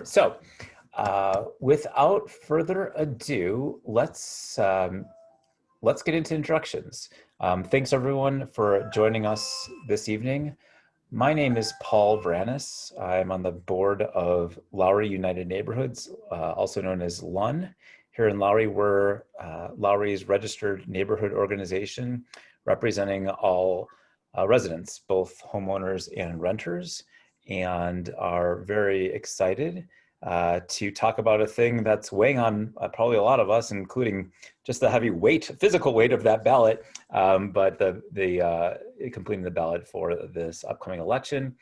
So, without further ado, let's get into introductions. Thanks everyone for joining us this evening. My name is Paul Vranis. I'm on the board of Lowry United Neighborhoods, also known as LUN. Here in Lowry, we're Lowry's registered neighborhood organization representing all residents, both homeowners and renters, and are very excited to talk about a thing that's weighing on probably a lot of us, including just the heavy weight, physical weight of that ballot, but the completing the ballot for this upcoming election.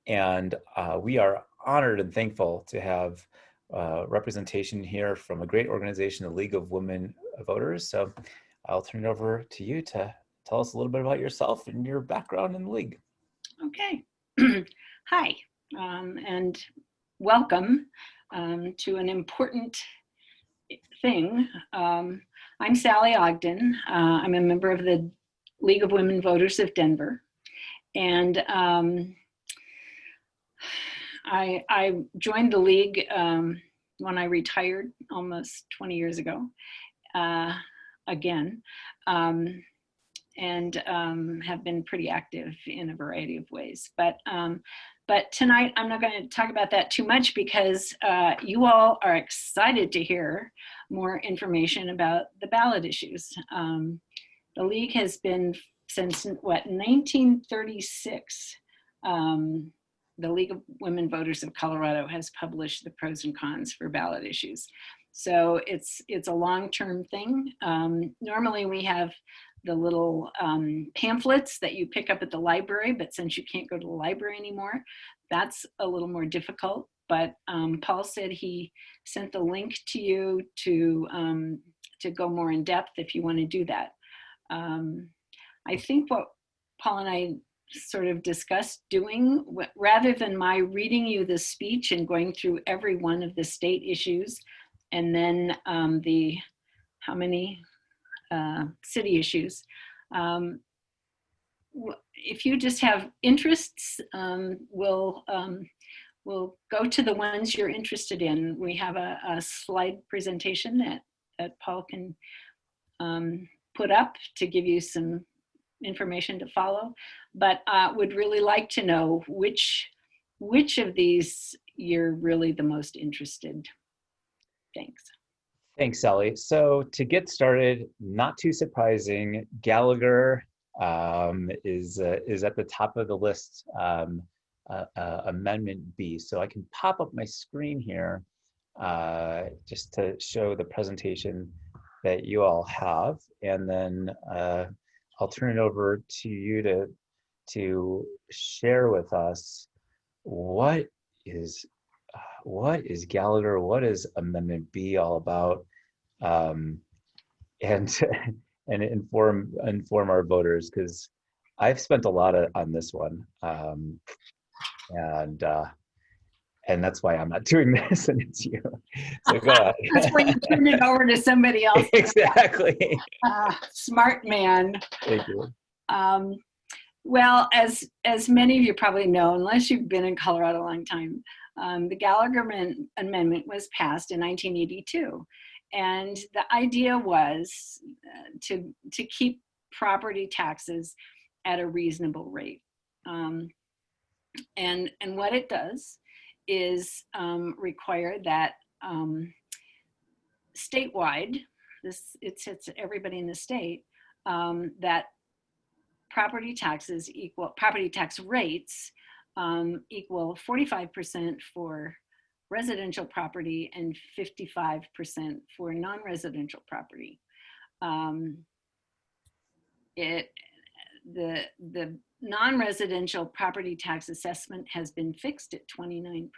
And we are honored and thankful to have representation here from a great organization, the League of Women Voters. So I'll turn it over to you to tell us a little bit about yourself and your background in the League. Okay. Hi, and welcome to an important thing. I'm Sally Ogden. I'm a member of the League of Women Voters of Denver. And I joined the League when I retired almost 20 years ago, again. And have been pretty active in a variety of ways. But tonight, I'm not going to talk about that too much because you all are excited to hear more information about the ballot issues. The League has been since, 1936. The League of Women Voters of Colorado has published the pros and cons for ballot issues. So it's a long-term thing. Normally we have the little pamphlets that you pick up at the library, but since you can't go to the library anymore, that's a little more difficult. But Paul said he sent the link to you to go more in depth if you want to do that. I think what Paul and I sort of discussed doing, rather than my reading you the speech and going through every one of the state issues, and then how many city issues. If you just have interests, we'll go to the ones you're interested in. We have a slide presentation that Paul can put up to give you some information to follow, but would really like to know which of these you're really the most interested. Thanks. Thanks, Sally. So to get started, not too surprising, Gallagher is at the top of the list, Amendment B. So I can pop up my screen here just to show the presentation that you all have, and then I'll turn it over to you to share with us what is Gallagher, what is Amendment B all about, and inform our voters, because I've spent a lot on this one, and that's why I'm not doing this, and it's you. So go ahead. That's why you turn it over to somebody else. Exactly. Smart man. Thank you. Well, as many of you probably know, unless you've been in Colorado a long time, the Gallagher Amendment was passed in 1982. And the idea was to keep property taxes at a reasonable rate. And what it does is require that statewide, it hits everybody in the state, that property tax rates equal 45% for residential property and 55% for non-residential property. The non-residential property tax assessment has been fixed at 29%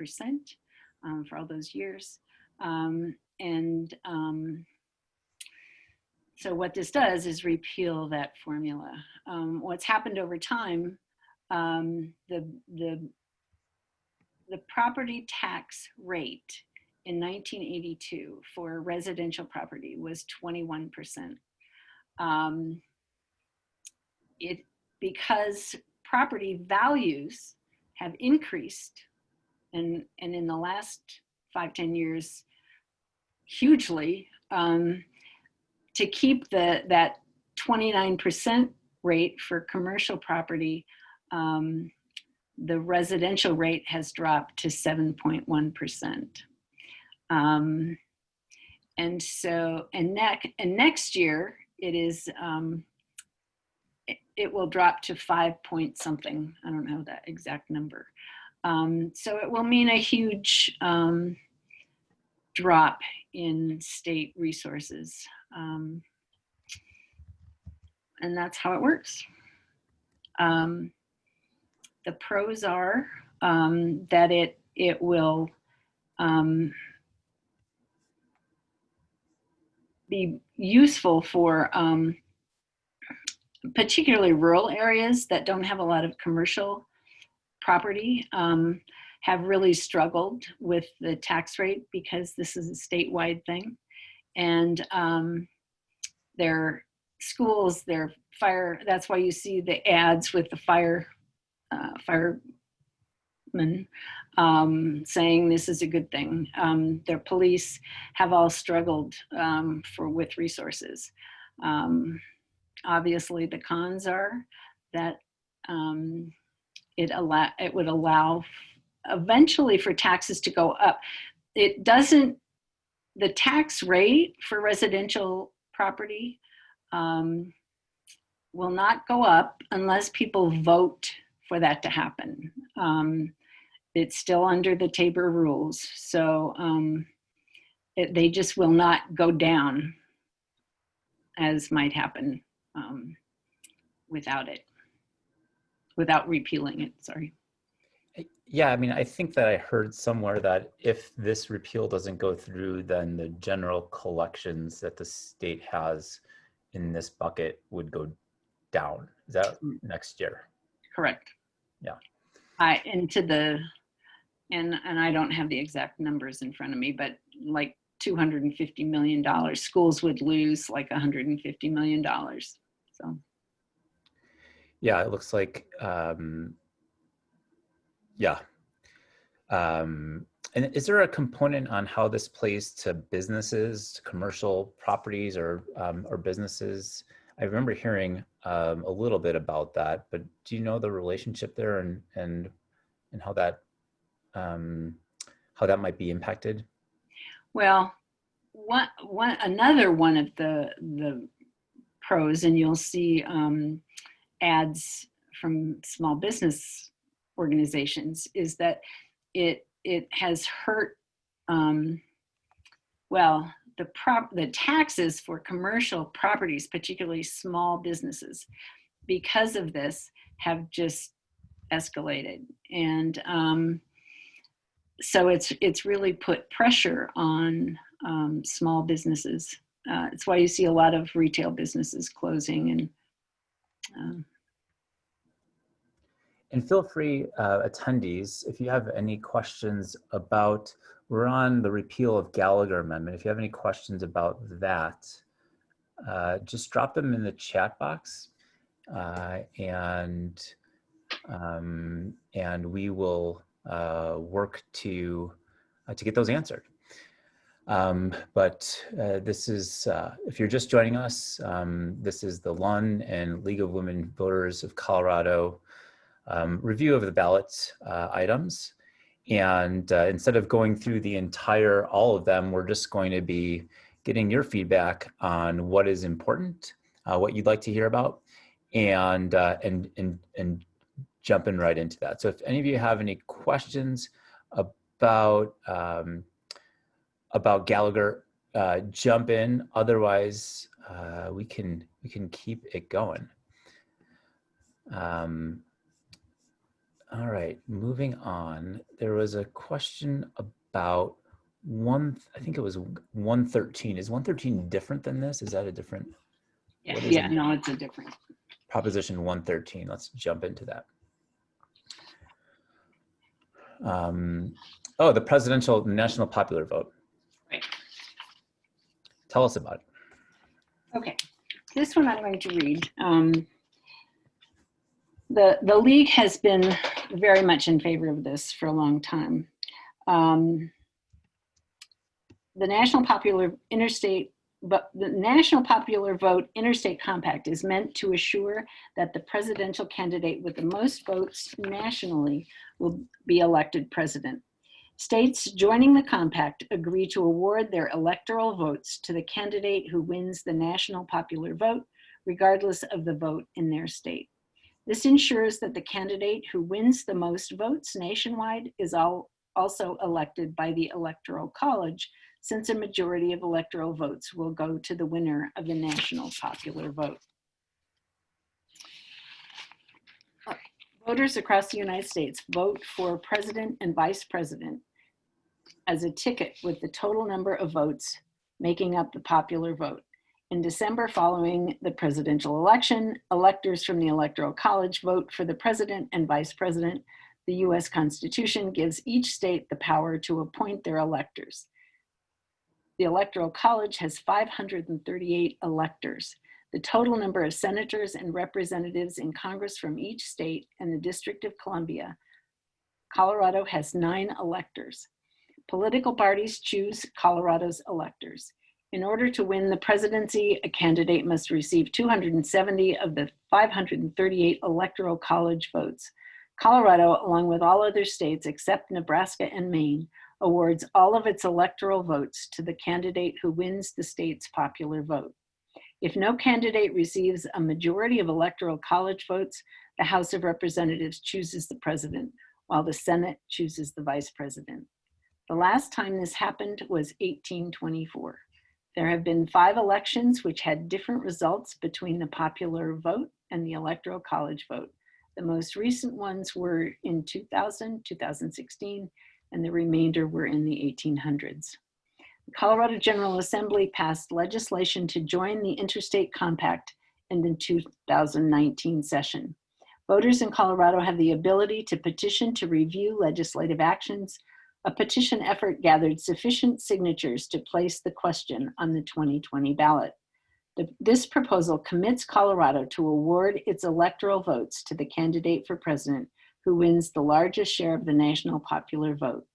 for all those years. So what this does is repeal that formula. What's happened over time, the property tax rate in 1982 for residential property was 21%. Because property values have increased, and in the last 5-10 years hugely, to keep that 29% rate for commercial property. The residential rate has dropped to 7.1%. And so, and next year it is, it will drop to 5 point something. I don't know that exact number. So it will mean a huge drop in state resources. And that's how it works. The pros are that it will be useful for particularly rural areas that don't have a lot of commercial property, have really struggled with the tax rate because this is a statewide thing. And their schools, their fire, that's why you see the ads with the firemen saying this is a good thing. Their police have all struggled with resources. Obviously, the cons are that it would allow eventually for taxes to go up. It doesn't, the tax rate for residential property will not go up unless people vote for that to happen. It's still under the Tabor rules, so they just will not go down as might happen without repealing it, sorry. Yeah, I mean, I think that I heard somewhere that if this repeal doesn't go through, then the general collections that the state has in this bucket would go down. Is that next year? Correct. Yeah. And I don't have the exact numbers in front of me, but like $250 million. Schools would lose like $150 million. So. Yeah, it looks like, yeah. And is there a component on how this plays to businesses, to commercial properties or businesses? I remember hearing a little bit about that, but do you know the relationship there and how that might be impacted? Well, another one of the pros, and you'll see ads from small business organizations, is that it has hurt. Well, the taxes for commercial properties, particularly small businesses, because of this, have just escalated, and so it's really put pressure on small businesses. It's why you see a lot of retail businesses closing. And feel free, attendees, if you have any questions about, we're on the repeal of Gallagher Amendment. If you have any questions about that, just drop them in the chat box, and we will work to get those answered. But this is, if you're just joining us, this is the LUN and League of Women Voters of Colorado review of the ballot items. And instead of going through all of them, we're just going to be getting your feedback on what is important, what you'd like to hear about, and jumping right into that. So if any of you have any questions about Gallagher, jump in. Otherwise, we can keep it going. All right, moving on. There was a question about I think it was 113. Is 113 different than this? Is that a different? Yeah, no, it's a different. Proposition 113. Let's jump into that. The presidential national popular vote. Right. Tell us about it. Okay, this one I'm going to read. The League has been very much in favor of this for a long time. the National Popular Vote Interstate Compact is meant to assure that the presidential candidate with the most votes nationally will be elected president. States joining the compact agree to award their electoral votes to the candidate who wins the national popular vote, regardless of the vote in their state. This ensures that the candidate who wins the most votes nationwide is also elected by the Electoral College, since a majority of electoral votes will go to the winner of the national popular vote. Voters across the United States vote for president and vice president as a ticket with the total number of votes making up the popular vote. In December following the presidential election, electors from the Electoral College vote for the president and vice president. The US Constitution gives each state the power to appoint their electors. The Electoral College has 538 electors. The total number of senators and representatives in Congress from each state and the District of Columbia. Colorado has 9 electors. Political parties choose Colorado's electors. In order to win the presidency, a candidate must receive 270 of the 538 Electoral College votes. Colorado, along with all other states except Nebraska and Maine, awards all of its electoral votes to the candidate who wins the state's popular vote. If no candidate receives a majority of Electoral College votes, the House of Representatives chooses the president, while the Senate chooses the vice president. The last time this happened was 1824. There have been 5 elections which had different results between the popular vote and the Electoral College vote. The most recent ones were in 2000, 2016, and the remainder were in the 1800s. The Colorado General Assembly passed legislation to join the Interstate Compact in the 2019 session. Voters in Colorado have the ability to petition to review legislative actions. A petition effort gathered sufficient signatures to place the question on the 2020 ballot. This proposal commits Colorado to award its electoral votes to the candidate for president who wins the largest share of the national popular vote.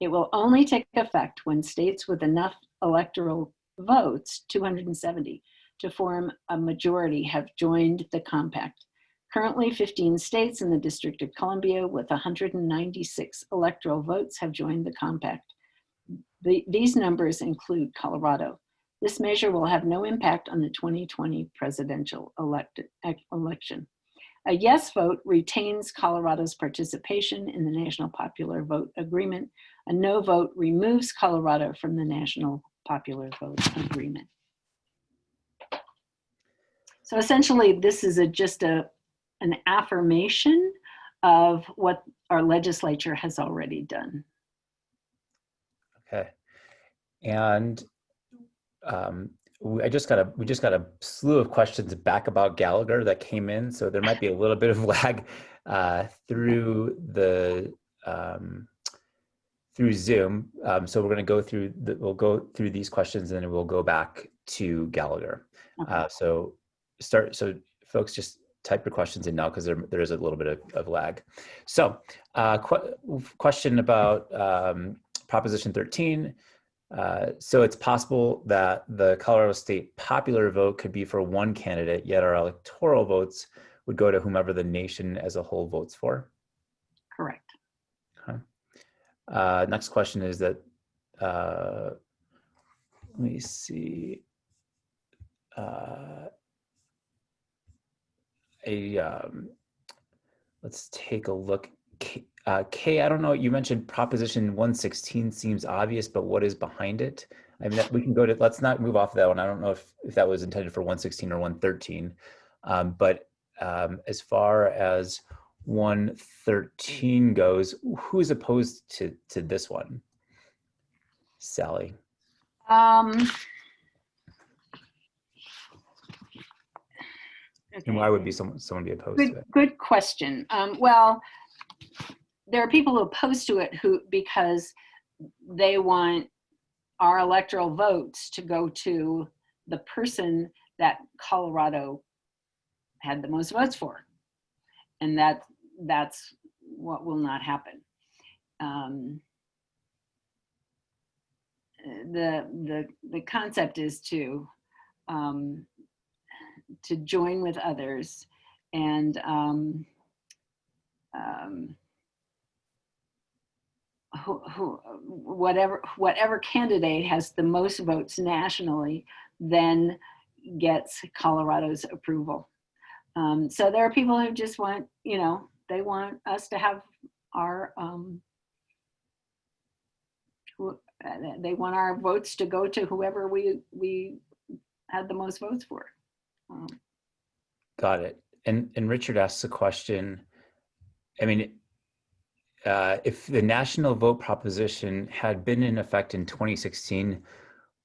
It will only take effect when states with enough electoral votes, 270, to form a majority have joined the compact. Currently, 15 states in the District of Columbia with 196 electoral votes have joined the compact. These numbers include Colorado. This measure will have no impact on the 2020 presidential election. A yes vote retains Colorado's participation in the National Popular Vote Agreement. A no vote removes Colorado from the National Popular Vote Agreement. So essentially, this is just an affirmation of what our legislature has already done. Okay. And we just got a slew of questions back about Gallagher that came in, so there might be a little bit of lag through the through Zoom. So we're going to go through we'll go through these questions and then we'll go back to Gallagher. Okay. So folks, just type your questions in now because there is a little bit of lag. So question about Proposition 13. So it's possible that the Colorado State popular vote could be for one candidate, yet our electoral votes would go to whomever the nation as a whole votes for. Correct. Okay. Next question is that, let me see. Let's take a look. Kay, I don't know, you mentioned Proposition 116 seems obvious, but what is behind it? I mean, we can go to, let's not move off of that one. I don't know if that was intended for 116 or 113. But as far as 113 goes, who's opposed to this one? Sally. Okay. And why would be someone be opposed to it? Good question. Well, there are people opposed to it because they want our electoral votes to go to the person that Colorado had the most votes for, and that's what will not happen. the concept is to join with others and whatever candidate has the most votes nationally then gets Colorado's approval. So there are people who just want, they want us to have our, they want our votes to go to whoever we had the most votes for. Got it. And Richard asks a question. I mean, if the national vote proposition had been in effect in 2016,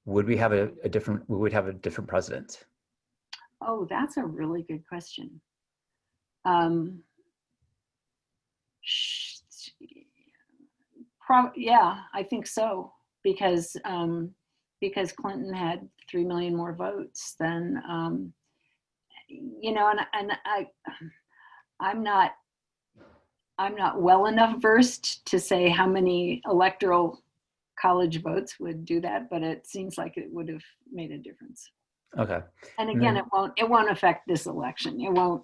would we have a different president? Oh, that's a really good question. Yeah, I think so, because Clinton had 3 million more votes than, and I'm not well enough versed to say how many electoral college votes would do that, but it seems like it would have made a difference. Okay. And again, it won't affect this election. It won't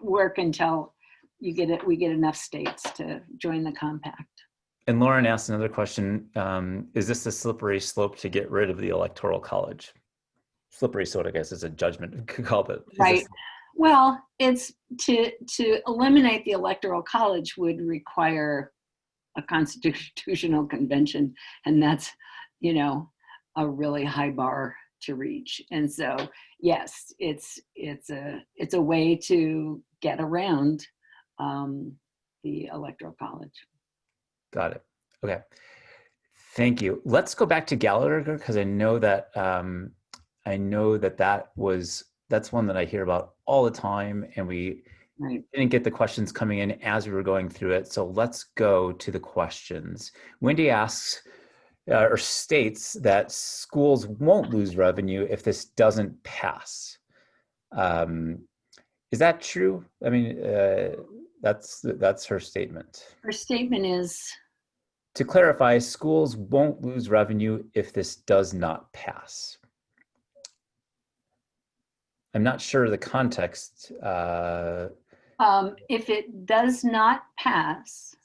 work until we get enough states to join the compact. And Lauren asked another question. Is this a slippery slope to get rid of the electoral college? Slippery slope, I guess, is a judgment call, but right. Well, it's to eliminate the electoral college would require a constitutional convention, and that's, a really high bar to reach. And so, yes, it's a way to get around the electoral college. Got it. Okay. Thank you. Let's go back to Gallagher, because I know that that's one that I hear about all the time, and we didn't get the questions coming in as we were going through it. So let's go to the questions. Wendy asks or states that schools won't lose revenue if this doesn't pass. Is that true? I mean, that's her statement. Her statement is, to clarify, schools won't lose revenue if this does not pass. I'm not sure the context. If it does not pass,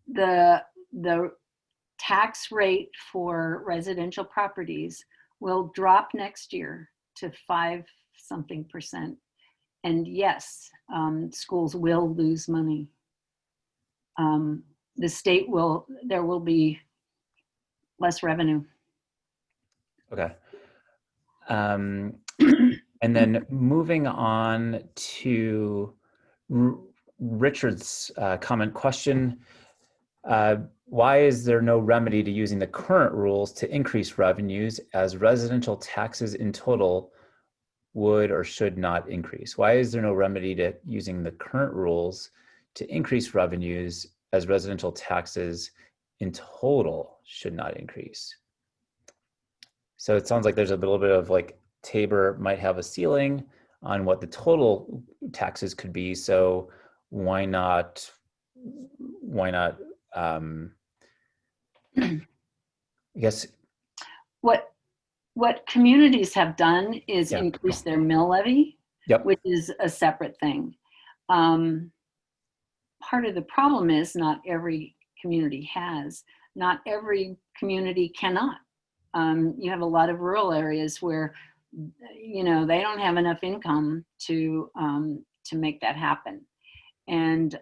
the tax rate for residential properties will drop next year to 5-something%. And yes, schools will lose money. The state there will be less revenue. Okay. And then moving on to Richard's comment question. Why is there no remedy to using the current rules to increase revenues, as residential taxes in total would or should not increase? Why is there no remedy to using the current rules to increase revenues, as residential taxes in total should not increase? So it sounds like there's a little bit of like Tabor might have a ceiling on what the total taxes could be. So why not I guess what communities have done is increase their mill levy, which is a separate thing. Part of the problem is not every community has, not every community cannot. You have a lot of rural areas where, they don't have enough income to make that happen. And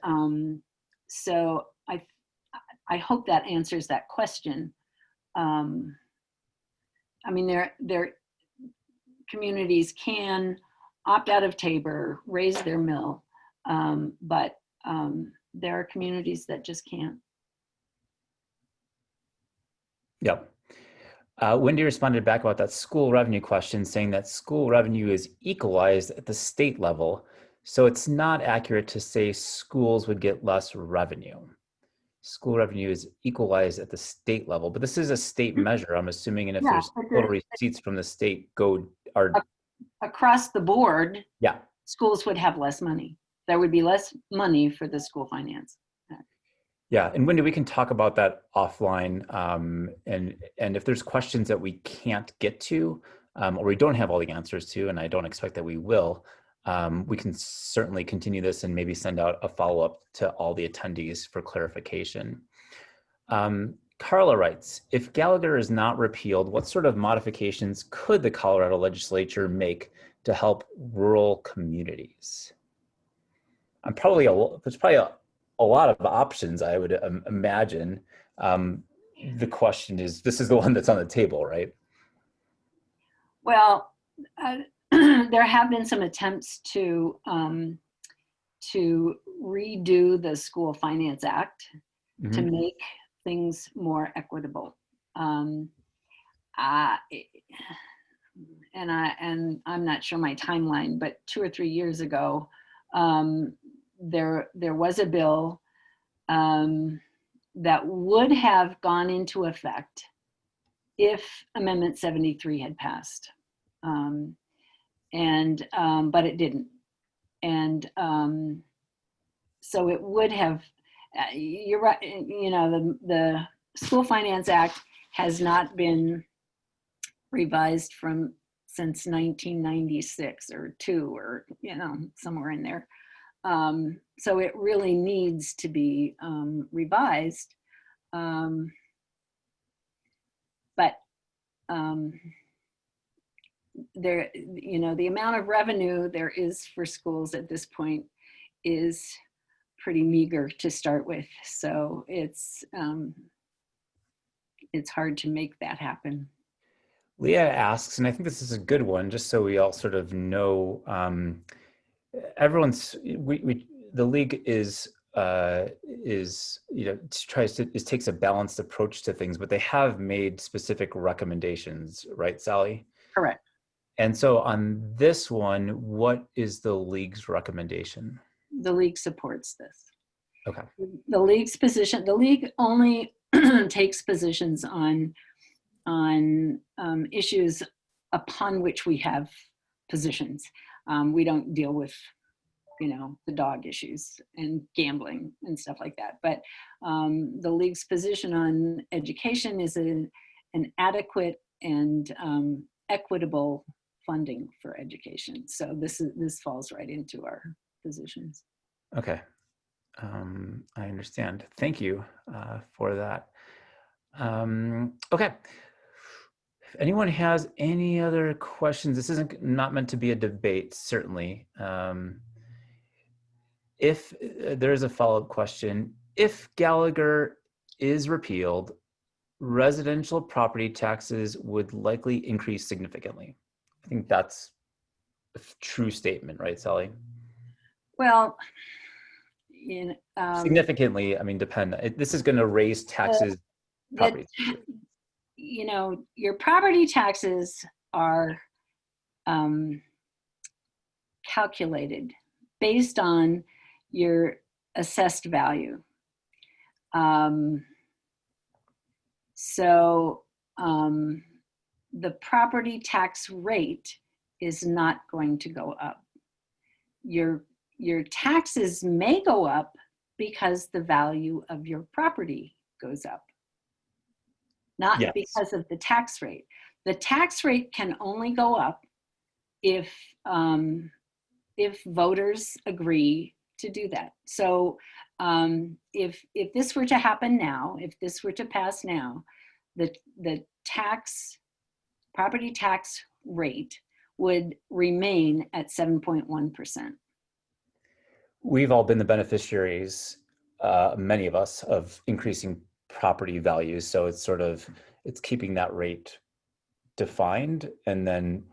so I hope that answers that question. I mean, there communities can opt out of Tabor, raise their mill, but there are communities that just can't. Yep. Wendy responded back about that school revenue question, saying that school revenue is equalized at the state level, so it's not accurate to say schools would get less revenue. School revenue is equalized at the state level, but this is a state measure, I'm assuming, and if there's total receipts from the state are across the board, schools would have less money. There would be less money for the school finance. Yeah, and Wendy, we can talk about that offline. And if there's questions that we can't get to, or we don't have all the answers to, and I don't expect that we will, we can certainly continue this and maybe send out a follow-up to all the attendees for clarification. Carla writes, if Gallagher is not repealed, what sort of modifications could the Colorado legislature make to help rural communities? There's probably a lot of options, I would imagine. Um, the question is, this is the one that's on the table, right? Well, there have been some attempts to redo the School Finance Act to Mm-hmm. make things more equitable. Um, I, and I'm not sure my timeline, but 2 or 3 years ago, there was a bill that would have gone into effect if Amendment 73 had passed, but it didn't, and so it would have. You're right. You know, the School Finance Act has not been revised from since 1996 or two, or somewhere in there. So it really needs to be revised. But there, the amount of revenue there is for schools at this point is pretty meager to start with. So it's hard to make that happen. Leah asks, and I think this is a good one, just so we all sort of know, the league takes a balanced approach to things, but they have made specific recommendations, right, Sally? Correct. And so on this one, what is the league's recommendation? The league supports this. Okay. The league only takes positions on issues upon which we have positions. We don't deal with the dog issues and gambling and stuff like that. But the league's position on education is an adequate and equitable funding for education. So this falls right into our positions. Okay. I understand. Thank you for that. Okay. If anyone has any other questions, this isn't not meant to be a debate, certainly. If there is a follow-up question, if Gallagher is repealed, residential property taxes would likely increase significantly. I think that's a true statement, right, Sally? Well, Significantly, I mean, this is going to raise taxes, the, property. your property taxes are calculated based on your assessed value. So the property tax rate is not going to go up. Your taxes may go up because the value of your property goes up, not Yes. because of the tax rate. The tax rate can only go up if voters agree to do that. So if this were to happen now, if this were to pass now, the property tax rate would remain at 7.1%. We've all been the beneficiaries, many of us, of increasing property values. So it's keeping that rate defined and then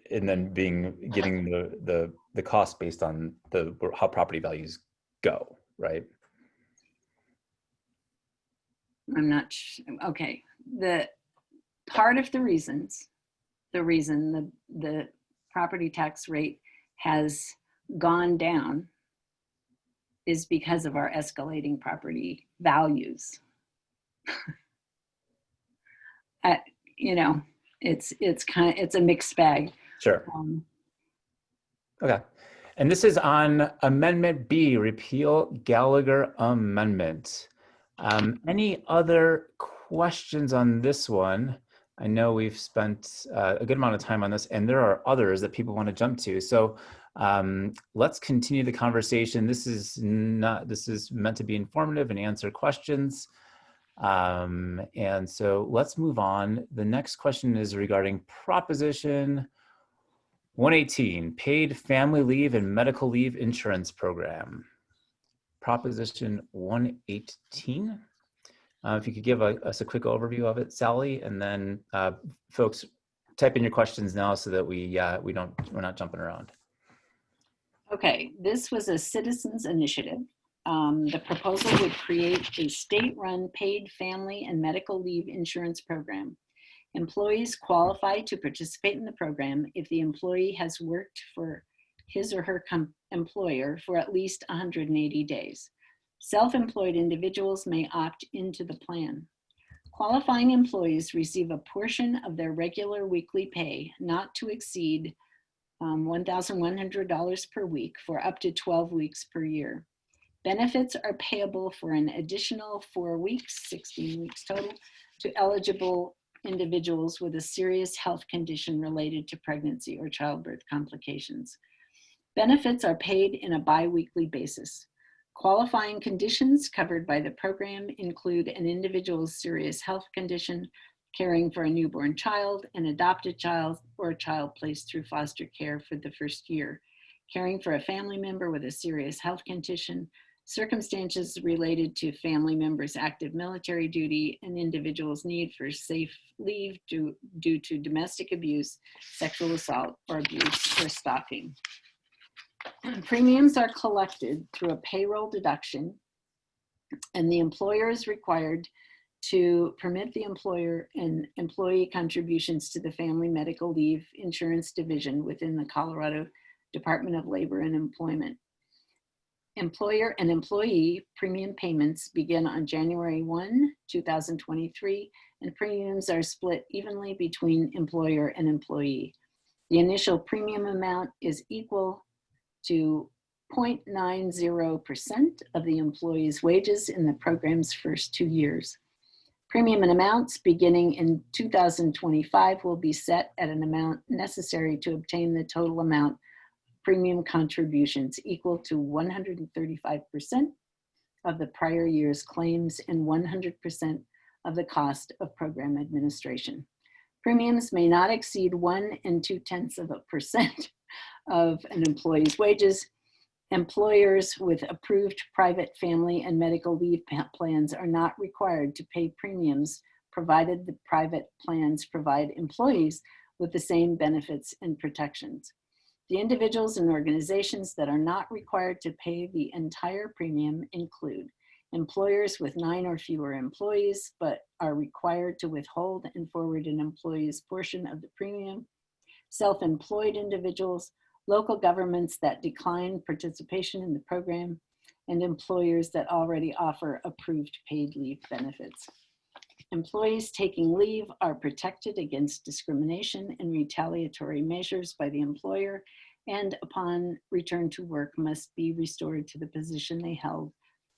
getting the cost based on how property values go, right? I'm not okay. The part of the reason the property tax rate has gone down is because of our escalating property values. It's a mixed bag. Sure. Okay. And this is on Amendment B, repeal Gallagher Amendment. Any other questions on this one? I know we've spent a good amount of time on this, and there are others that people want to jump to. So let's continue the conversation. This is meant to be informative and answer questions. And so let's move on. The next question is regarding Proposition 118, Paid Family Leave and Medical Leave Insurance Program. Proposition 118. If you could give us a quick overview of it, Sally, and then folks, type in your questions now so that we're not jumping around. Okay, this was a citizens initiative. The proposal would create a state-run paid family and medical leave insurance program. Employees qualify to participate in the program if the employee has worked for his or her employer for at least 180 days. Self-employed individuals may opt into the plan. Qualifying employees receive a portion of their regular weekly pay not to exceed $1,100 per week for up to 12 weeks per year. Benefits are payable for an additional 4 weeks, 16 weeks total, to eligible individuals with a serious health condition related to pregnancy or childbirth complications. Benefits are paid in a bi-weekly basis. Qualifying conditions covered by the program include an individual's serious health condition, caring for a newborn child, an adopted child, or a child placed through foster care for the first year, caring for a family member with a serious health condition, circumstances related to family members' active military duty, and individuals' need for safe leave due to domestic abuse, sexual assault, or abuse, or stalking. Premiums are collected through a payroll deduction, and the employer is required to permit the employer and employee contributions to the Family Medical Leave Insurance Division within the Colorado Department of Labor and Employment. Employer and employee premium payments begin on January 1, 2023, and premiums are split evenly between employer and employee. The initial premium amount is equal to 0.90% of the employee's wages in the program's first 2 years. Premium and amounts beginning in 2025 will be set at an amount necessary to obtain the total amount premium contributions equal to 135% of the prior year's claims and 100% of the cost of program administration. Premiums may not exceed 1 2/10% of an employee's wages. Employers with approved private family and medical leave plans are not required to pay premiums, provided the private plans provide employees with the same benefits and protections. The individuals and organizations that are not required to pay the entire premium include employers with 9 or fewer employees, but are required to withhold and forward an employee's portion of the premium, self-employed individuals, local governments that decline participation in the program, and employers that already offer approved paid leave benefits. Employees taking leave are protected against discrimination and retaliatory measures by the employer, and upon return to work must be restored to the position they held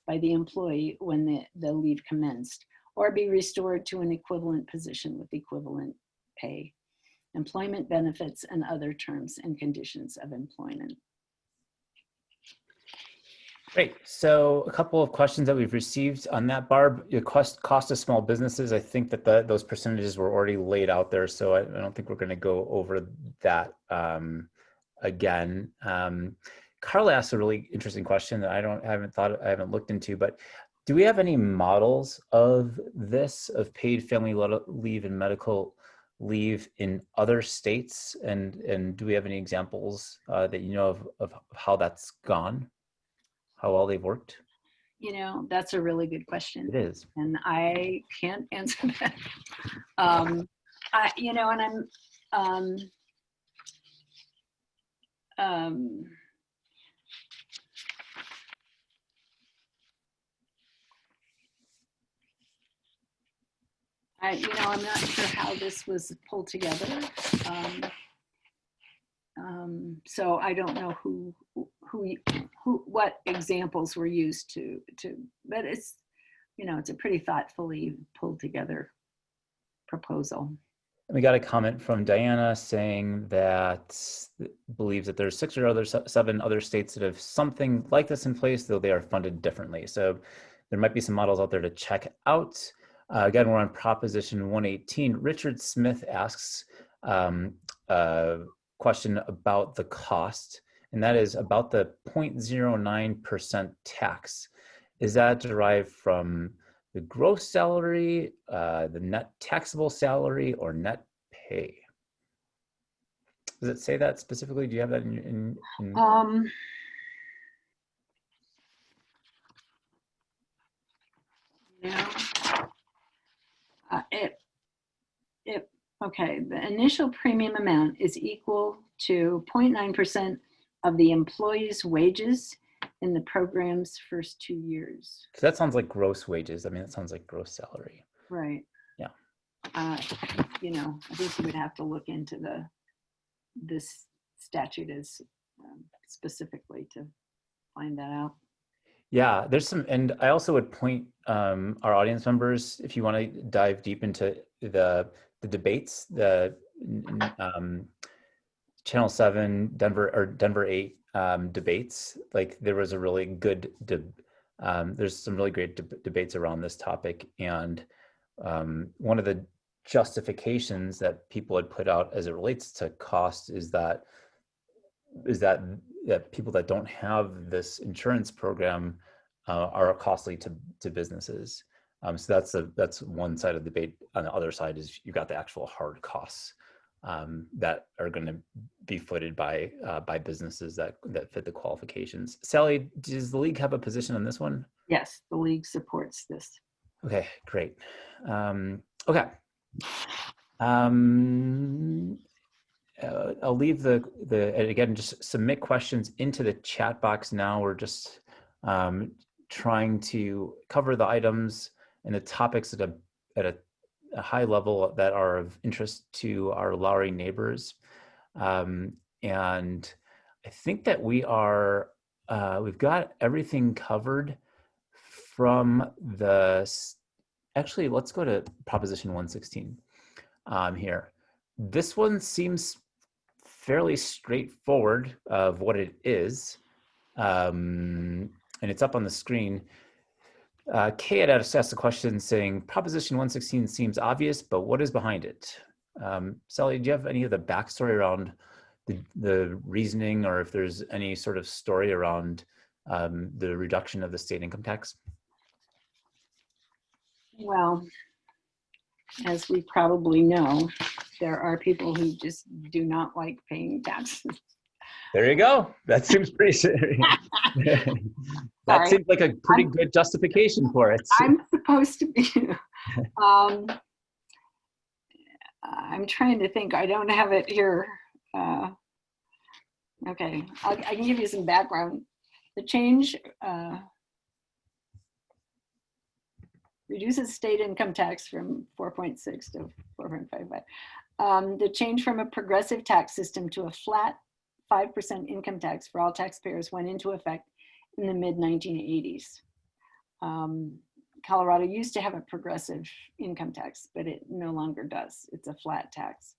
by the employee when the leave commenced, or be restored to an equivalent position with equivalent pay, employment benefits, and other terms and conditions of employment. Great. So a couple of questions that we've received on that, Barb. The cost of small businesses, I think that those percentages were already laid out there, so I don't think we're going to go over that again. Carla asked a really interesting question that I haven't looked into, but do we have any models of this, of paid family leave and medical leave in other states? And do we have any examples that you know of how that's gone? How well they've worked? You know, that's a really good question. It is. And I can't answer that. You know, and I'm not sure how this was pulled together. So I don't know what examples were used but it's, it's a pretty thoughtfully pulled together proposal. We got a comment from Diana saying that believes that there's 7 other states that have something like this in place, though they are funded differently. So there might be some models out there to check out. Again, we're on Proposition 118. Richard Smith asks a question about the cost, and that is about the 0.09% tax. Is that derived from the gross salary, the net taxable salary, or net pay? Does it say that specifically? Do you have that in Okay, the initial premium amount is equal to 0.9% of the employee's wages in the program's first 2 years. So that sounds like gross wages. I mean, that sounds like gross salary. Right. Yeah. I think you would have to look into this statute as specifically to find that out. Yeah, there's some, and I also would point our audience members, if you want to dive deep into the debates, the Channel 7, Denver 8 debates. Like there was a really good, there's some really great debates around this topic. And one of the justifications that people had put out as it relates to cost is that people that don't have this insurance program are costly to businesses. So that's one side of the debate. On the other side is you've got the actual hard costs that are going to be footed by businesses that fit the qualifications. Sally, does the league have a position on this one? Yes, the league supports this. Okay, great. Okay. I'll leave again, just submit questions into the chat box now. We're just trying to cover the items and the topics at a high level that are of interest to our Lowry neighbors. And I think that we've got everything covered from actually, let's go to Proposition 116 here. This one seems fairly straightforward of what it is, and it's up on the screen. Kay had asked a question saying, Proposition 116 seems obvious, but what is behind it? Sally, do you have any of the backstory around the reasoning, or if there's any sort of story around the reduction of the state income tax? Well, as we probably know, there are people who just do not like paying taxes. There you go. That seems pretty serious. That seems like a pretty good justification for it. I'm supposed to be. I'm trying to think. I don't have it here. Okay, I can give you some background. The change reduces state income tax from 4.6 to 4.55. The change from a progressive tax system to a flat 5% income tax for all taxpayers went into effect in the mid-1980s. Colorado used to have a progressive income tax, but it no longer does. It's a flat tax.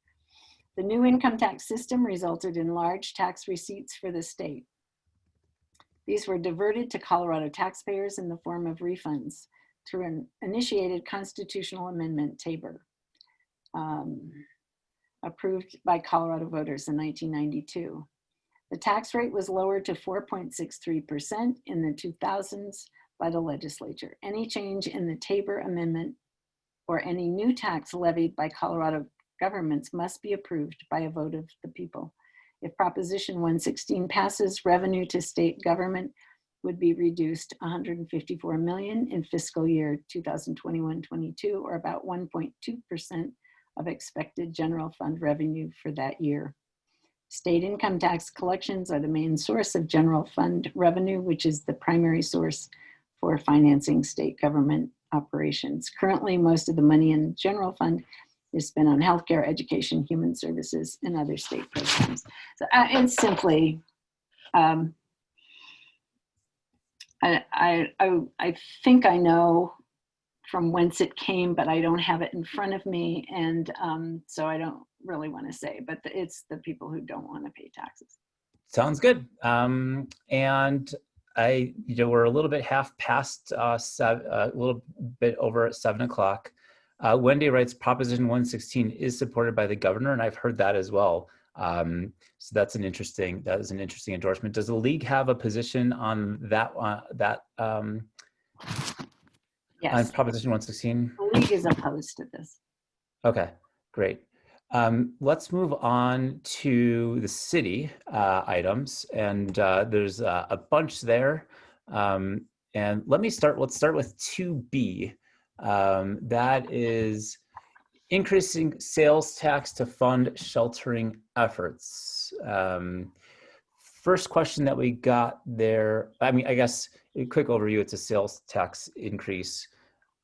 The new income tax system resulted in large tax receipts for the state. These were diverted to Colorado taxpayers in the form of refunds through an initiated constitutional amendment, Tabor, approved by Colorado voters in 1992. The tax rate was lowered to 4.63% in the 2000s by the legislature. Any change in the Tabor Amendment or any new tax levied by Colorado governments must be approved by a vote of the people. If Proposition 116 passes, revenue to state government would be reduced $154 million in fiscal year 2021-22, or about 1.2% of expected general fund revenue for that year. State income tax collections are the main source of general fund revenue, which is the primary source for financing state government operations. Currently, most of the money in the general fund is spent on healthcare, education, human services, and other state programs. So it's simply, I think I know from whence it came, but I don't have it in front of me, and so I don't really want to say. But it's the people who don't want to pay taxes. Sounds good. And we're a little bit half past, a little bit over at 7 o'clock. Wendy writes, Proposition 116 is supported by the governor, and I've heard that as well. So that is an interesting endorsement. Does the league have a position on that? Yes. On Proposition 116? The league is opposed to this. Okay, great. Let's move on to the city items, and there's a bunch there. And let's start with 2B. That is increasing sales tax to fund sheltering efforts. First question that we got there, I mean, I guess a quick overview, it's a sales tax increase.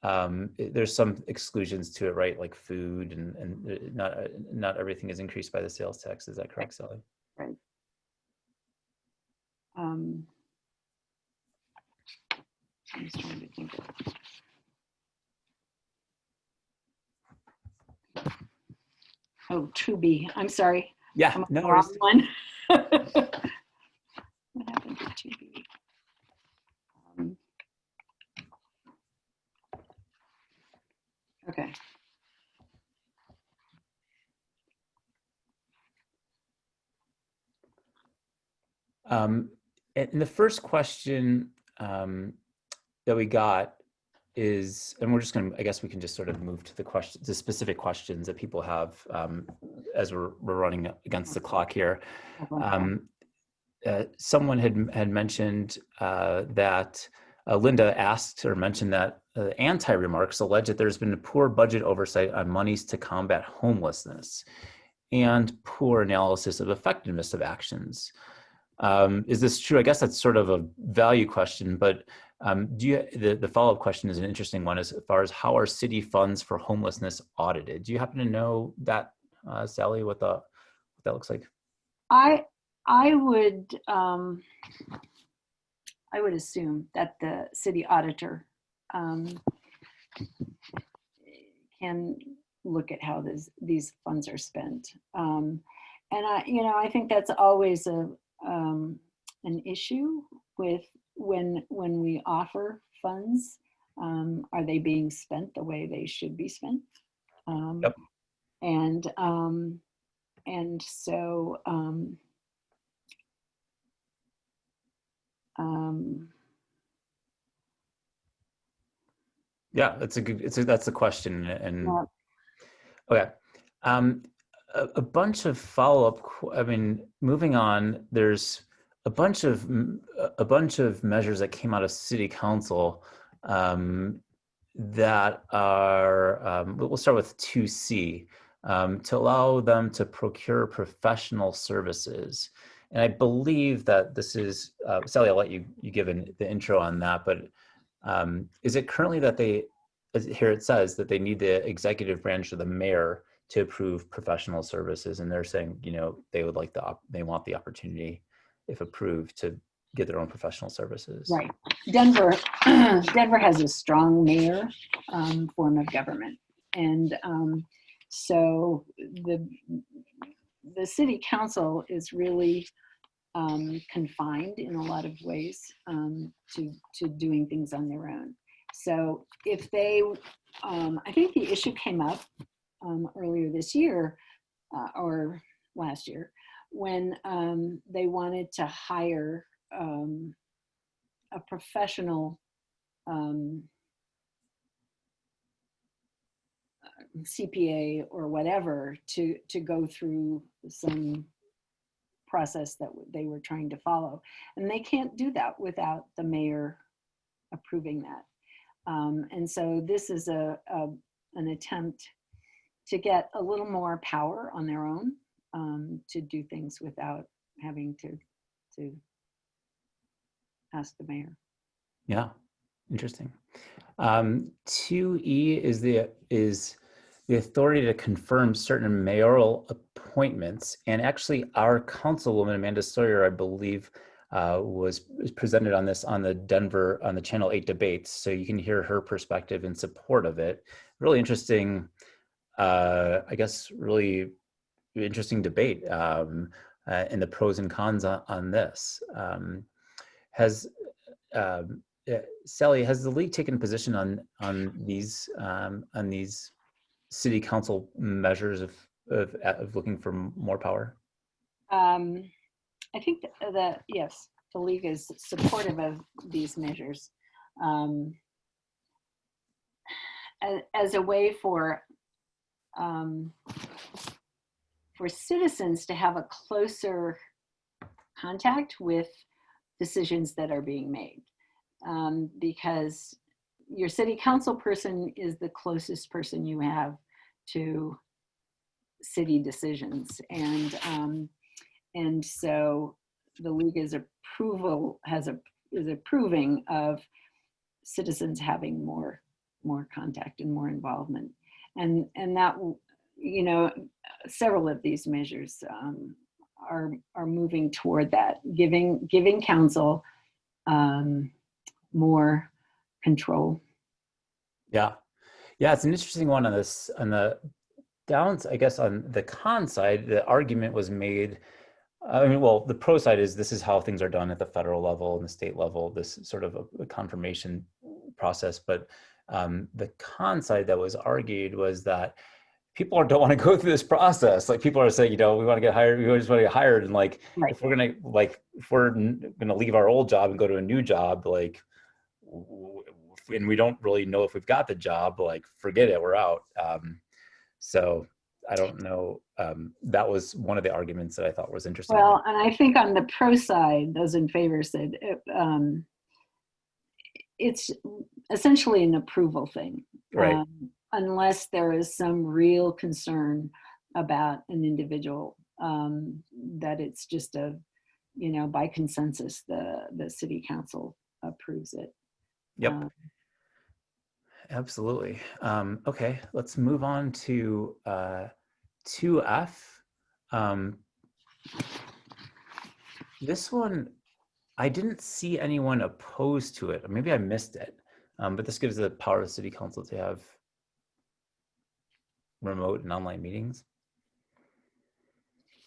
There's some exclusions to it, right? Like food and not everything is increased by the sales tax. Is that correct, Sally? Right. I'm just trying to think of it. Oh, 2B. I'm sorry. Yeah, I'm no the worries. wrong one. What happened to 2B? Okay. And the first question that we got is, and we're just going to, I guess we can just sort of move to the specific questions that people have as we're running against the clock here. Someone had mentioned that Linda asked or mentioned that anti-remarks allege that there's been a poor budget oversight on monies to combat homelessness and poor analysis of effectiveness of actions. Is this true? I guess that's sort of a value question, but the follow-up question is an interesting one as far as how are city funds for homelessness audited? Do you happen to know that, Sally, what that looks like? I would assume that the city auditor can look at how these funds are spent. And I think that's always an issue with when we offer funds. Are they being spent the way they should be spent? Yep. And so yeah, that's the question. And yeah. Okay. A bunch of follow-up, I mean, moving on, there's a bunch of measures that came out of city council that are, we'll start with 2C, to allow them to procure professional services. And I believe that this is, Sally, I'll let you give the intro on that, but is it currently that here it says that they need the executive branch or the mayor to approve professional services, and they're saying, they want the opportunity, if approved, to get their own professional services. Right. Denver has a strong mayor form of government, and so the city council is really confined in a lot of ways to doing things on their own. So if they, I think the issue came up earlier this year or last year when they wanted to hire a professional CPA or whatever to go through some process that they were trying to follow. And they can't do that without the mayor approving that. And so this is an attempt to get a little more power on their own to do things without having to ask the mayor. Yeah, interesting. 2E is the authority to confirm certain mayoral appointments. And actually, our councilwoman, Amanda Sawyer, I believe, was presented on this on the Channel 8 debates. So you can hear her perspective in support of it. Really interesting, I guess, really interesting debate, and the pros and cons on this. Has Sally, has the league taken a position on these city council measures of looking for more power? Um, I think that yes, the league is supportive of these measures um, as a way um, for citizens to have a closer contact with decisions that are being made, because your city council person is the closest person you have to city decisions, and so the league is approving of citizens having more contact and more involvement, and that, you know, several of these measures are moving toward that, giving council more control. Yeah, yeah, it's an interesting one on this. On the downs, I guess on the con side, the argument was made. I mean, well, the pro side is this is how things are done at the federal level and the state level, this sort of a confirmation process. But the con side that was argued was that people don't want to go through this process. Like people are saying, we want to get hired, we just want to get hired. And like, Right. if we're gonna leave our old job and go to a new job, like, and we don't really know if we've got the job, like, forget it, we're out. So I don't know. That was one of the arguments that I thought was interesting. Well, and I think on the pro side, those in favor said it's essentially an approval thing, Right. unless there is some real concern about an individual, that it's just by consensus, the city council approves it. Yep. Um, Absolutely. Okay, let's move on to 2F. Um, this one, I didn't see anyone opposed to it. Or maybe I missed it. But this gives the power of the city council to have remote and online meetings.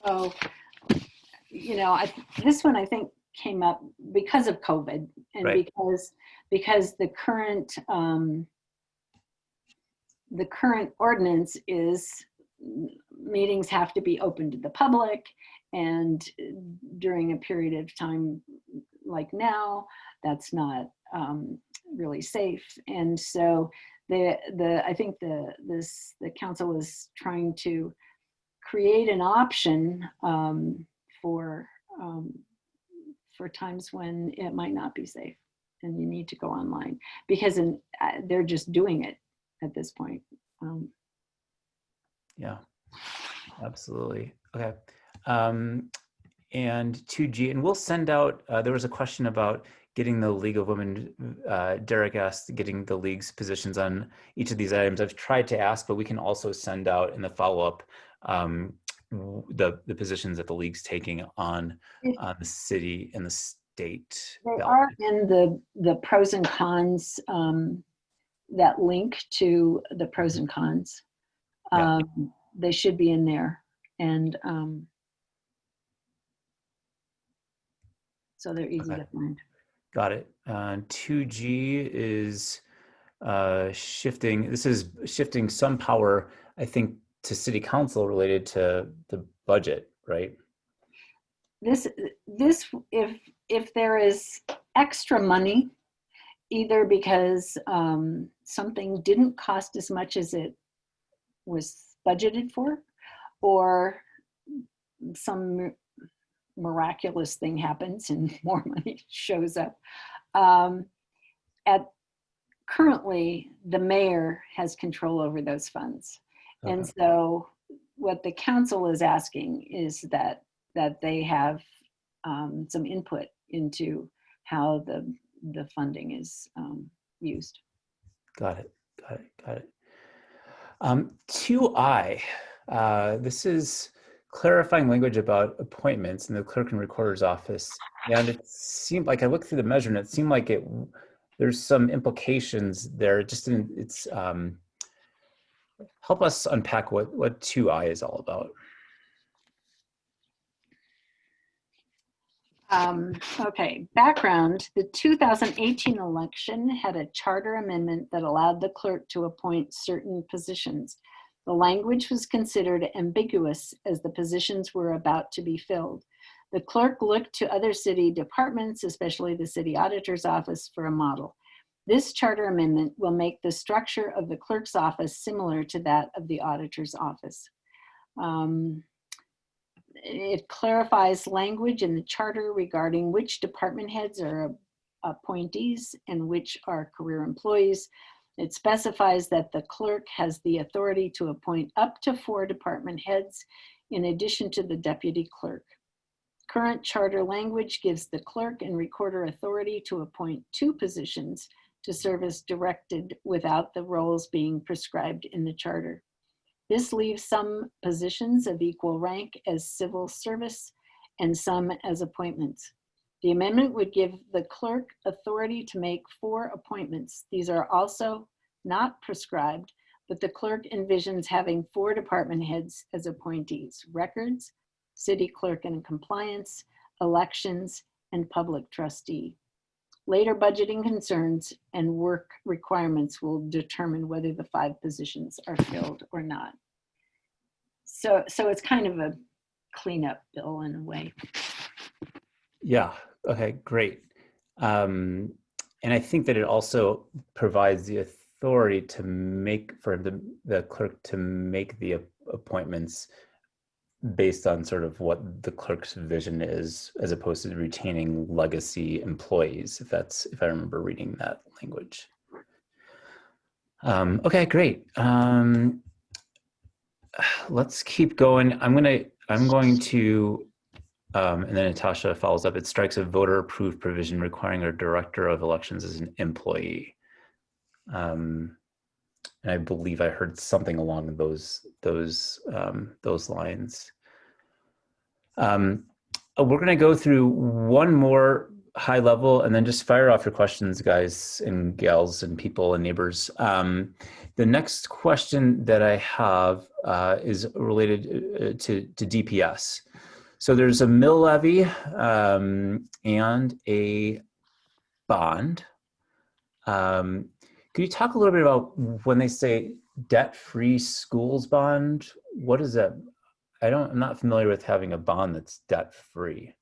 oh, this one I think came up because of COVID, and Right. because the current ordinance is meetings have to be open to the public, and during a period of time like now, that's not really safe. And so I think the council is trying to create an option for um, for times when it might not be safe and you need to go online, because they're just doing it at this point. Yeah, absolutely. Okay. Um, and 2G, and we'll send out, there was a question about getting the League of Women, Derek asked, getting the league's positions on each of these items. I've tried to ask, but we can also send out in the follow-up the positions that the league's taking on the city and the state They ballot. are in the pros and cons, that link to the pros and cons. Yeah. They should be in there, and so they're easy Okay. to find. Got it. 2G is shifting. This is shifting some power, I think, to city council related to the budget, right? This if there is extra money, either because something didn't cost as much as it was budgeted for, or some miraculous thing happens and more money shows up. At currently, the mayor has control over those funds, Okay. and so what the council is asking is that they have some input into how the funding is used. Got it. Got it. Got it. 2I, this is clarifying language about appointments in the clerk and recorder's office. And it seemed like I looked through the measure and it seemed like there's some implications there. It just didn't, help us unpack what 2I is all about. Okay, background. The 2018 election had a charter amendment that allowed the clerk to appoint certain positions. The language was considered ambiguous as the positions were about to be filled. The clerk looked to other city departments, especially the city auditor's office, for a model. This charter amendment will make the structure of the clerk's office similar to that of the auditor's office. It clarifies language in the charter regarding which department heads are appointees and which are career employees. It specifies that the clerk has the authority to appoint up to 4 department heads in addition to the deputy clerk. Current charter language gives the clerk and recorder authority to appoint 2 positions to serve as directed without the roles being prescribed in the charter. This leaves some positions of equal rank as civil service and some as appointments. The amendment would give the clerk authority to make 4 appointments. These are also not prescribed, but the clerk envisions having 4 department heads as appointees: records, city clerk and compliance, elections, and public trustee. Later budgeting concerns and work requirements will determine whether the 5 positions are filled or not. So it's kind of a cleanup bill in a way. Yeah, okay, great. And I think that it also provides the authority to make, for the clerk to make the appointments based on sort of what the clerk's vision is, as opposed to retaining legacy employees, if I remember reading that language. Okay, great. Let's keep going. I'm going to, and then Natasha follows up. It strikes a voter-approved provision requiring a director of elections as an employee. And I believe I heard something along those lines. We're going to go through one more high level and then just fire off your questions, guys and gals and people and neighbors. The next question that I have is related to DPS. So there's a mill levy and a bond. Could you talk a little bit about when they say debt-free schools bond? What is that? I'm not familiar with having a bond that's debt-free.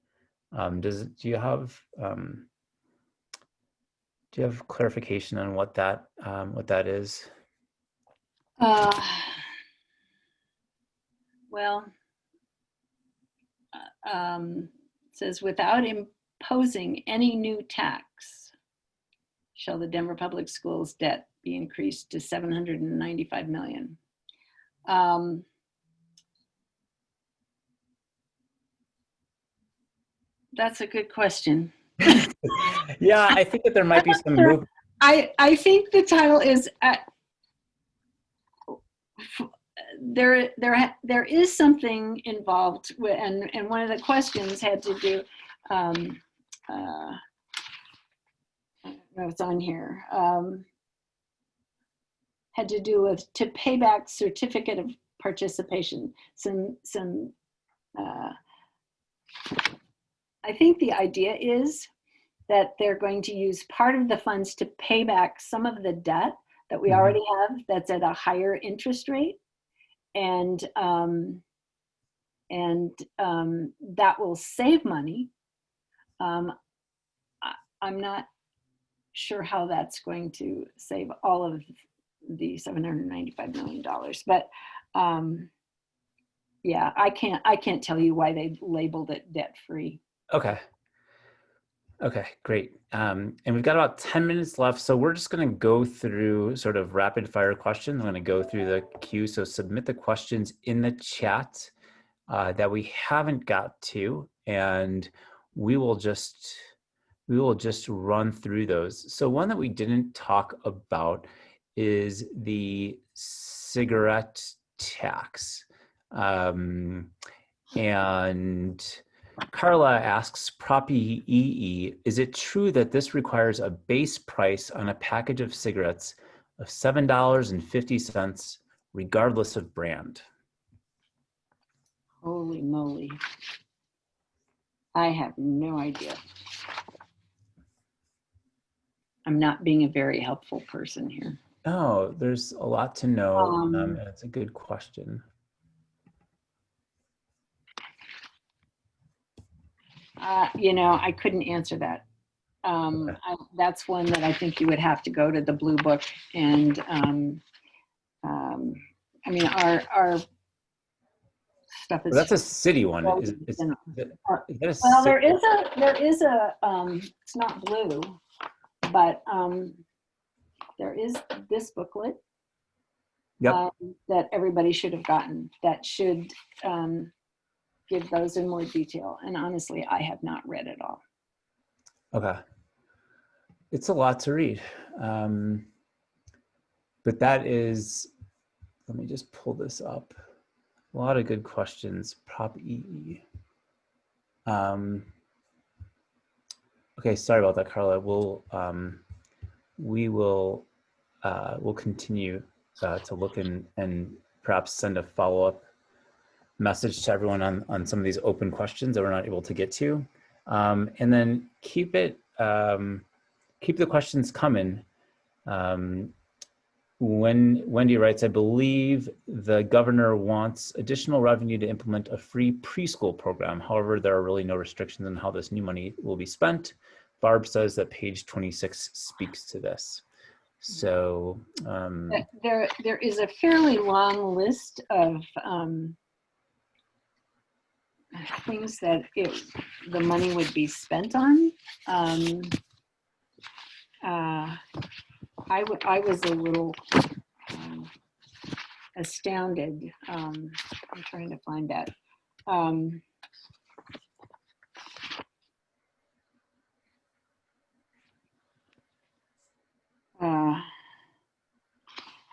Do you have clarification on what that is? Well, it says without imposing any new tax, shall the Denver Public Schools debt be increased to $795 million. That's a good question. Yeah, I think that there might be some movement. I think the title is there is something involved with, and one of the questions had to do I don't know, it's on here, had to do with to pay back certificate of participation. I think the idea is that they're going to use part of the funds to pay back some of the debt that we already have that's at a higher interest rate. And that will save money. I'm not sure how that's going to save all of the $795 million, but yeah, I can't tell you why they labeled it debt-free. Okay, great. And we've got about 10 minutes left, so we're just going to go through sort of rapid fire questions. I'm going to go through the queue, so submit the questions in the chat that we haven't got to, and we will just run through those. So one that we didn't talk about is the cigarette tax. And Carla asks, Prop EE, is it true that this requires a base price on a package of cigarettes of $7.50, regardless of brand? Holy moly. I have no idea. I'm not being a very helpful person here. Oh, there's a lot to know, and it's a good question. I couldn't answer that. Okay. That's one that I think you would have to go to the Blue Book and I mean, our stuff is. Well, that's a city one. Well, Is that well, there is a, it's not blue, but there is this booklet Yep. that everybody should have gotten that should give those in more detail. And honestly, I have not read it all. Okay. It's a lot to read. But that is, let me just pull this up. A lot of good questions. Prop EE. Okay, sorry about that, Carla. We'll continue to look and perhaps send a follow-up message to everyone on some of these open questions that we're not able to get to, and then keep the questions coming. Wendy writes, I believe the governor wants additional revenue to implement a free preschool program. However, there are really no restrictions on how this new money will be spent. Barb says that page 26 speaks to this. So there is a fairly long list of things that the money would be spent on. I was a little astounded. I'm trying to find that.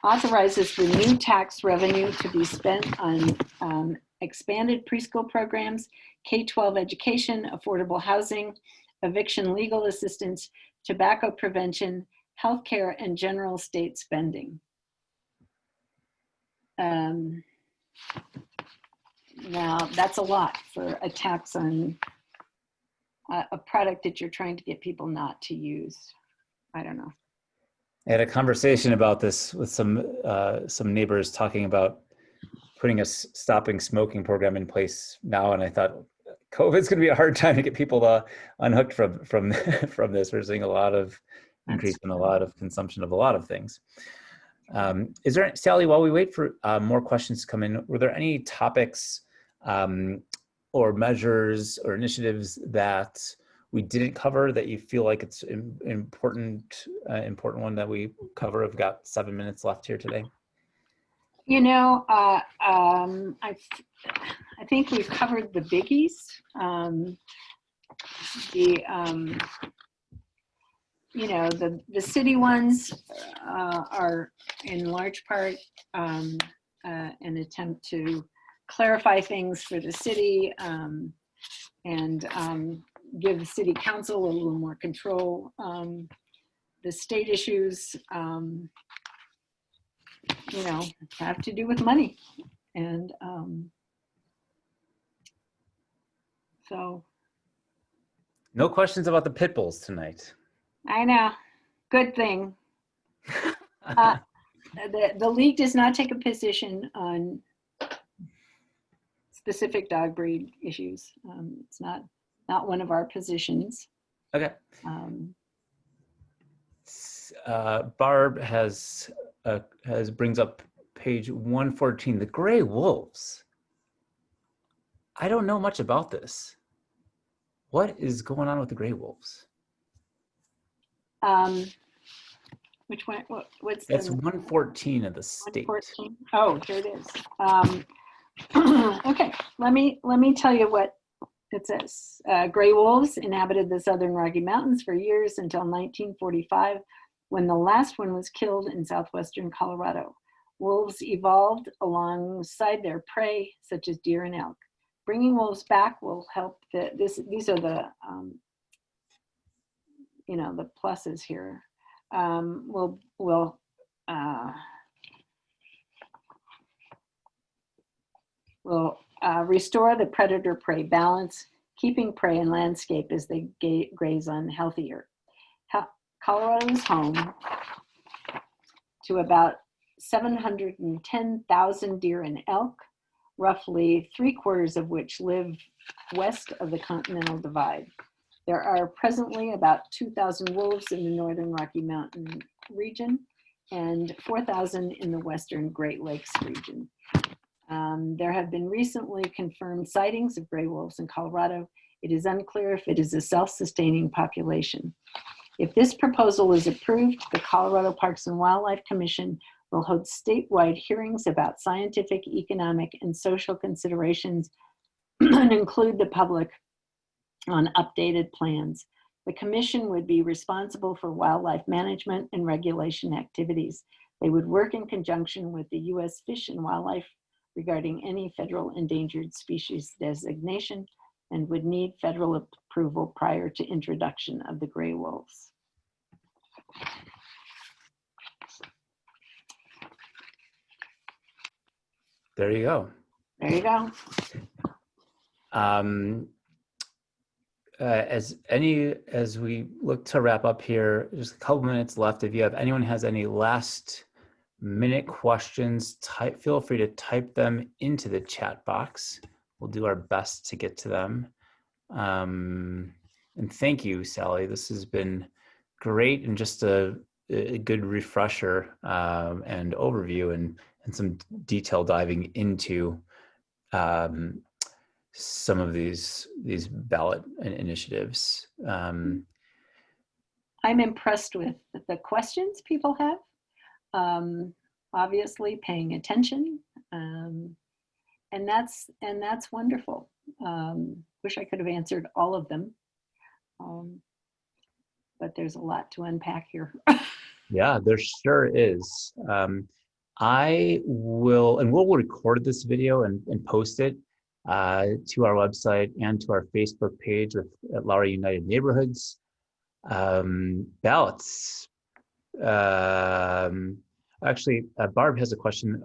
Authorizes the new tax revenue to be spent on expanded preschool programs, K-12 education, affordable housing, eviction legal assistance, tobacco prevention, healthcare, and general state spending. Now, that's a lot for a tax on a product that you're trying to get people not to use. I don't know. I had a conversation about this with some neighbors talking about putting a stopping smoking program in place now, and I thought COVID's going to be a hard time to get people unhooked from this. We're seeing a lot of increase in a lot of consumption of a lot of things. Is there, Sally, while we wait for more questions to come in, were there any topics or measures or initiatives that we didn't cover that you feel like it's important one that we cover? I've got 7 minutes left here today. You know, I think we've covered the biggies. You know, the city ones are in large part an attempt to clarify things for the city and give the city council a little more control. The state issues, you know, have to do with money. And so. No questions about the pit bulls tonight. I know, good thing. The league does not take a position on specific dog breed issues. It's not one of our positions. Okay. Barb brings up page 114, the gray wolves. I don't know much about this. What is going on with the gray wolves? Which one? What's that's 114 of the state. 114? Oh, here it is. Okay, let me tell you what it says. Gray wolves inhabited the southern Rocky Mountains for years until 1945, when the last one was killed in southwestern Colorado. Wolves evolved alongside their prey, such as deer and elk. Bringing wolves back will help. These are the the pluses here. Will restore the predator-prey balance, keeping prey and landscape as they graze on healthier. Colorado is home to about 710,000 deer and elk, roughly 3/4 of which live west of the Continental Divide. There are presently about 2,000 wolves in the northern Rocky Mountain region and 4,000 in the western Great Lakes region. There have been recently confirmed sightings of gray wolves in Colorado. It is unclear if it is a self-sustaining population. If this proposal is approved, the Colorado Parks and Wildlife Commission will hold statewide hearings about scientific, economic, and social considerations and include the public on updated plans. The commission would be responsible for wildlife management and regulation activities. They would work in conjunction with the U.S. Fish and Wildlife regarding any federal endangered species designation and would need federal approval prior to introduction of the gray wolves. There you go. There you go. As we look to wrap up here, just a couple minutes left. If anyone has any last minute questions, feel free to type them into the chat box. We'll do our best to get to them. And thank you, Sally. This has been great and just a good refresher and overview and some detail diving into some of these ballot initiatives. I'm impressed with the questions people have. Obviously paying attention, and that's wonderful. Wish I could have answered all of them, but there's a lot to unpack here. Yeah, there sure is. We'll record this video and post it to our website and to our Facebook page at Lowry United Neighborhoods. Ballots. Actually, Barb has a question.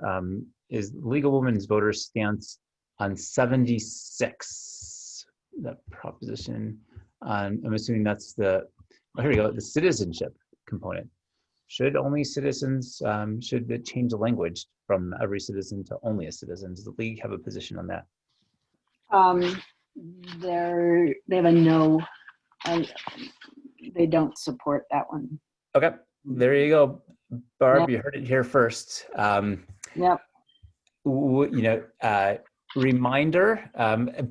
Is League of Women's Voters stance on 76, that proposition? I'm assuming that's here we go, the citizenship component. Should only citizens, should it change the language from every citizen to only a citizen? Does the League have a position on that? They have a no, they don't support that one. Okay, there you go. Barb, yep. You heard it here first. Yep. Reminder,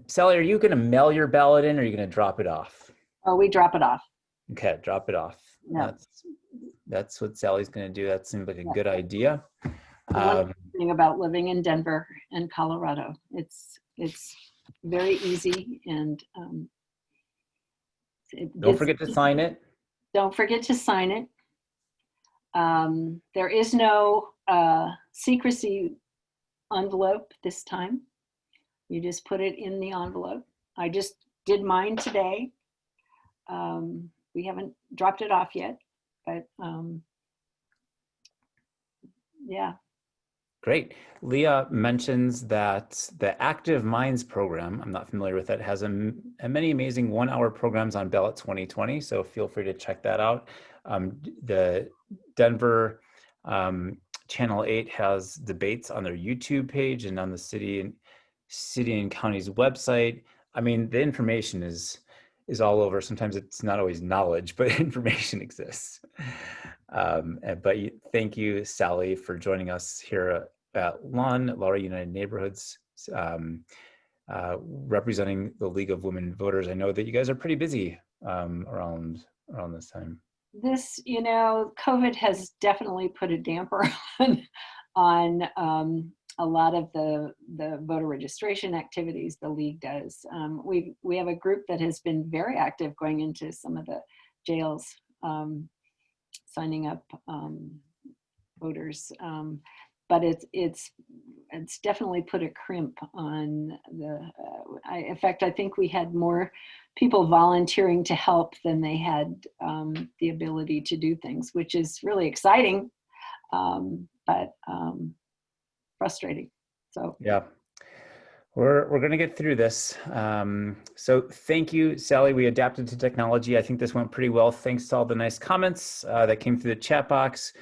Sally, are you going to mail your ballot in or are you going to drop it off? Oh, we drop it off. Okay, drop it off. Yep. That's what Sally's going to do. That seems like a good idea. One thing about living in Denver and Colorado, it's very easy, and don't forget to sign it. Don't forget to sign it. There is no secrecy envelope this time. You just put it in the envelope. I just did mine today. We haven't dropped it off yet, but yeah. Great. Leah mentions that the Active Minds program, I'm not familiar with it, has many amazing 1-hour programs on Ballot 2020, so feel free to check that out. The Denver Channel 8 has debates on their YouTube page and on the city and county's website. I mean, the information is all over. Sometimes it's not always knowledge, but information exists. But thank you, Sally, for joining us here at Lowry United Neighborhoods, representing the League of Women Voters. I know that you guys are pretty busy around this time. This, COVID has definitely put a damper on a lot of the voter registration activities the League does. We have a group that has been very active going into some of the jails, signing up voters. but it's definitely put a crimp on the. In fact, I think we had more people volunteering to help than they had the ability to do things, which is really exciting, but frustrating. So Yeah. We're going to get through this. So thank you, Sally. We adapted to technology. I think this went pretty well. Thanks to all the nice comments that came through the chat box,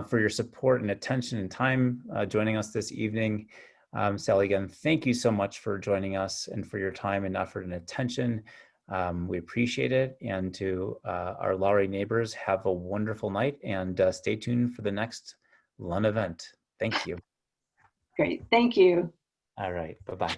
for your support and attention and time joining us this evening. Sally, again, thank you so much for joining us and for your time and effort and attention. We appreciate it. And to our Lowry neighbors, have a wonderful night, and stay tuned for the next LUN event. Thank you. great. Thank you. All right. Bye-bye.